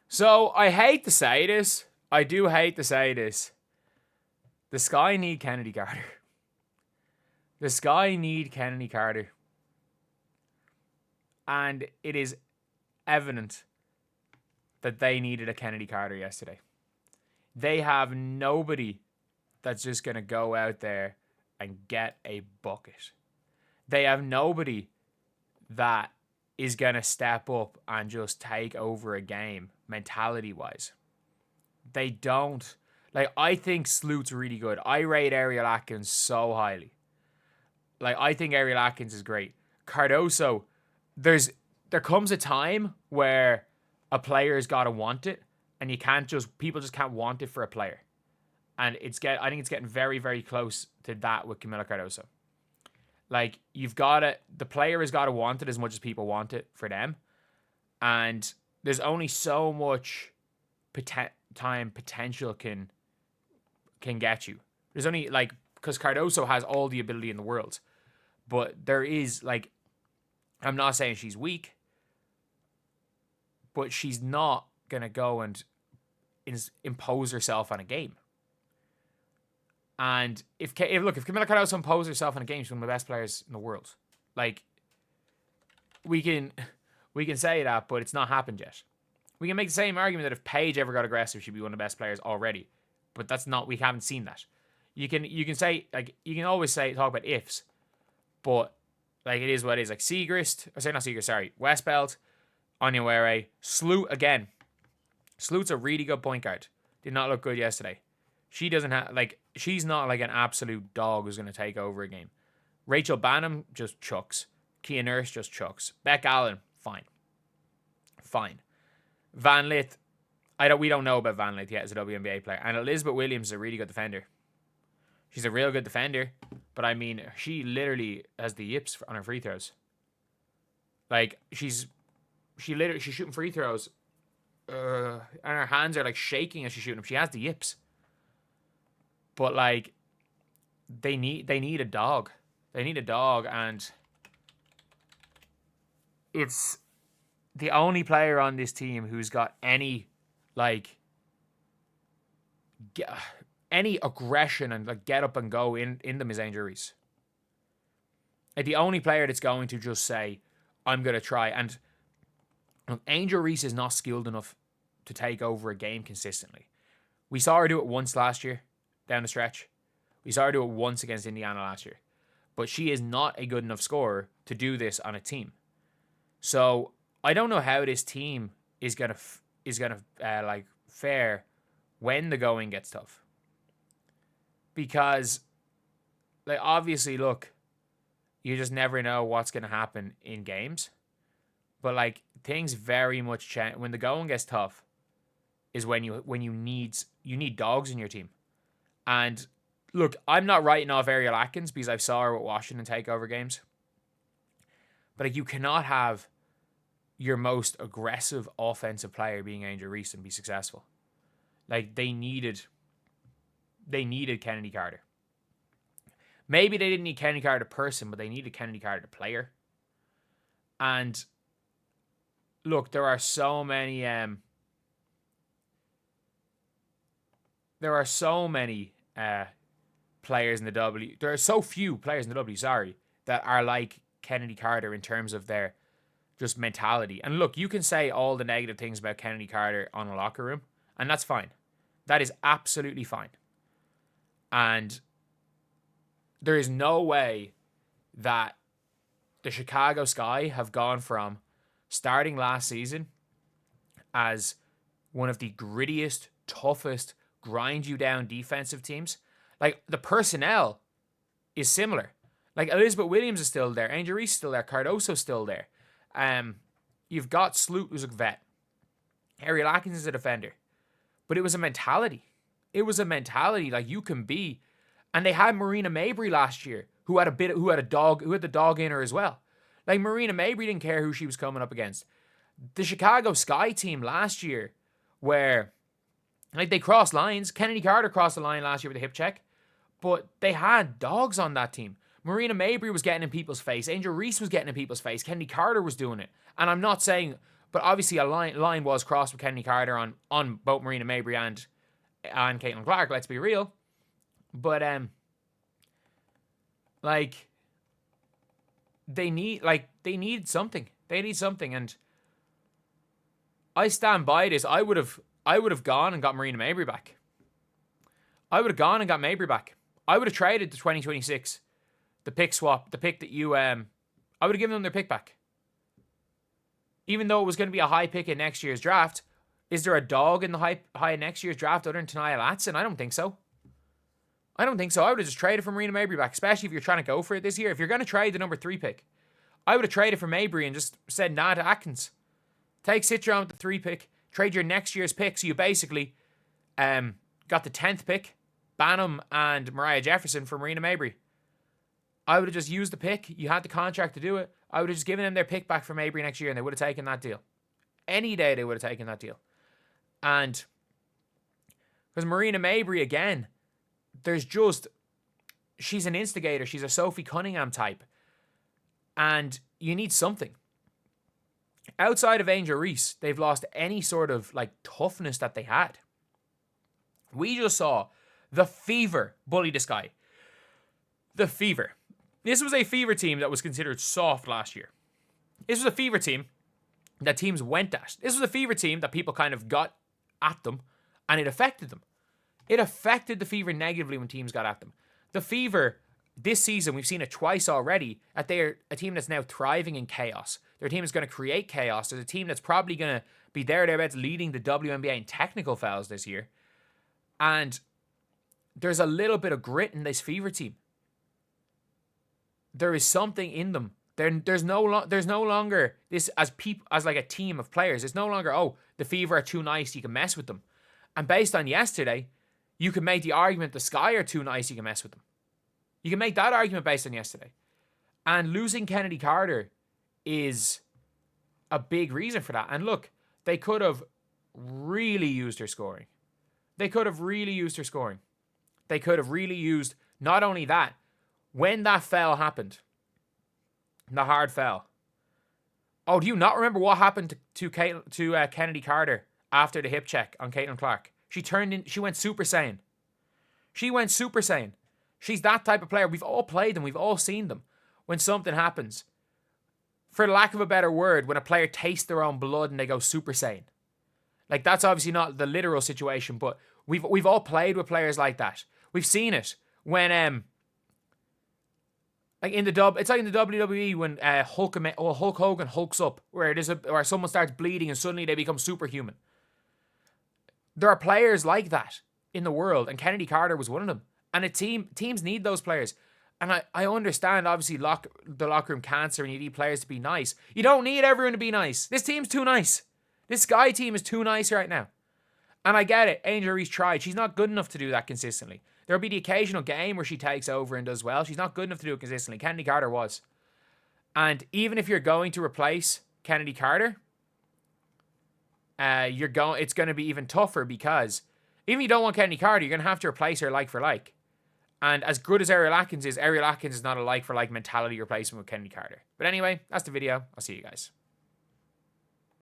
So I hate to say this. I do hate to say this. The Sky need Chennedy Carter. The Sky need Chennedy Carter. And it is evident that they needed a Chennedy Carter yesterday. They have nobody that's just going to go out there and get a bucket. They have nobody that is going to step up and just take over a game mentality-wise. They don't. Like, I think Sloot's really good. I rate Ariel Atkins so highly. Like, I think Ariel Atkins is great. Cardoso, there comes a time where a player's got to want it, and people just can't want it for a player. And I think it's getting very, very close to that with Camila Cardoso. Like, the player has got to want it as much as people want it for them. And there's only so much time potential can get you. There's only, like, because Cardoso has all the ability in the world. But there is, like, I'm not saying she's weak, but she's not going to go and impose herself on a game. And if Camila Cardoso imposes herself on a game, she's one of the best players in the world. Like, we can say that, but it's not happened yet. We can make the same argument that if Paige ever got aggressive, she'd be one of the best players already. But we haven't seen that. You can say, like, you can always talk about ifs, but, like, it is what it is. Like, Westbelt, Onyewere, Sloot again. Sloot's a really good point guard. Did not look good yesterday. She doesn't have, like, she's not like an absolute dog who's going to take over a game. Rachel Banham just chucks. Kia Nurse just chucks. Beck Allen, fine. Van Lith, we don't know about Van Lith yet as a WNBA player. And Elizabeth Williams is a really good defender. She's a real good defender, but I mean, she literally has the yips on her free throws. Like, she's shooting free throws, and her hands are like shaking as she's shooting them. She has the yips. But, like, they need a dog. They need a dog, and it's the only player on this team who's got any, like, any aggression and, like, get up and go in them is Angel Reese. Like, the only player that's going to just say, I'm going to try. And Angel Reese is not skilled enough to take over a game consistently. We saw her do it once last year down the stretch. We saw her do it once against Indiana last year. But she is not a good enough scorer to do this on a team. So I don't know how this team is gonna fare when the going gets tough. Because, like, obviously, look, you just never know what's gonna happen in games. But, like, things very much change when the going gets tough. Is when you need dogs in your team. And look, I'm not writing off Ariel Atkins because I saw her with Washington take over games. But, like, you cannot have your most aggressive offensive player being Angel Reese and be successful. Like, they needed Chennedy Carter. Maybe they didn't need Chennedy Carter the person, but they needed Chennedy Carter the player. And look, there are so many players in the W. There are so few players in the W, that are like Chennedy Carter in terms of their just mentality. And look, you can say all the negative things about Chennedy Carter on a locker room, and that's fine. That is absolutely fine. And there is no way that the Chicago Sky have gone from starting last season as one of the grittiest, toughest, grind you down defensive teams. Like, the personnel is similar. Like, Elizabeth Williams is still there. Angel Reese is still there. Cardoso's still there. You've got Sloot, who's a vet. Ariel Atkins is a defender. But it was a mentality. Like, you can be. And they had Marina Mabry last year, who had the dog in her as well. Like, Marina Mabry didn't care who she was coming up against. The Chicago Sky team last year, where, like, they crossed lines. Chennedy Carter crossed the line last year with a hip check. But they had dogs on that team. Marina Mabry was getting in people's face. Angel Reese was getting in people's face. Chennedy Carter was doing it. And I'm not saying But obviously a line was crossed with Kennedy Carter on both Marina Mabrey and Caitlin Clark, let's be real. But like they need something. They need something, and I stand by this. I would have gone and got Marina Mabrey back. I would have gone and got Mabrey back. I would have traded the 2026, the pick swap, the pick that you I would have given them their pick back. Even though it was going to be a high pick in next year's draft, is there a dog in the high next year's draft other than Tania Latson? I don't think so. I would have just traded for Marina Mabrey back, especially if you're trying to go for it this year. If you're going to trade the number 3 pick, I would have traded for Mabrey and just said nah to Atkins. Take Citron with the 3 pick, trade your next year's pick, so you basically got the 10th pick, Banham and Mariah Jefferson for Marina Mabrey. I would have just used the pick. You had the contract to do it. I would have just given them their pick back for Mabrey next year, and they would have taken that deal. Any day they would have taken that deal. And because Marina Mabrey, again, she's an instigator. She's a Sophie Cunningham type. And you need something. Outside of Angel Reese, they've lost any sort of like toughness that they had. We just saw the Fever bully this guy. The Fever. This was a Fever team that was considered soft last year. This was a Fever team that teams went at. This was a Fever team that people kind of got at them, and it affected them. It affected the Fever negatively when teams got at them. The Fever, this season, we've seen it twice already, that they're a team that's now thriving in chaos. They're a team that's going to create chaos. They're a team that's probably going to be thereabouts leading the WNBA in technical fouls this year. And there's a little bit of grit in this Fever team. There is something in them. There's no longer this as like a team of players. It's no longer, oh, the Fever are too nice, you can mess with them. And based on yesterday, you can make the argument the Sky are too nice, you can mess with them. You can make that argument based on yesterday. And losing Kennedy Carter is a big reason for that. And look, they could have really used her scoring. They could have really used not only that, when that foul happened, the hard foul. Oh, do you not remember what happened to Kennedy Carter after the hip check on Caitlin Clark? She went Super Saiyan. She's that type of player. We've all played them. We've all seen them. When something happens, for lack of a better word, when a player tastes their own blood and they go Super Saiyan. Like, that's obviously not the literal situation, but we've all played with players like that. We've seen it when it's like in the WWE when Hulk Hogan hulks up, where someone starts bleeding and suddenly they become superhuman. There are players like that in the world, and Kennedy Carter was one of them. And teams need those players. And I understand, obviously, the locker room cancer, and you need players to be nice. You don't need everyone to be nice. This team's too nice. This Sky team is too nice right now. And I get it. Angel Reese tried. She's not good enough to do that consistently. There'll be the occasional game where she takes over and does well. She's not good enough to do it consistently. Kennedy Carter was. And even if you're going to replace Kennedy Carter, it's going to be even tougher, because even if you don't want Kennedy Carter, you're going to have to replace her like for like. And as good as Ariel Atkins is not a like for like mentality replacement with Kennedy Carter. But anyway, that's the video. I'll see you guys.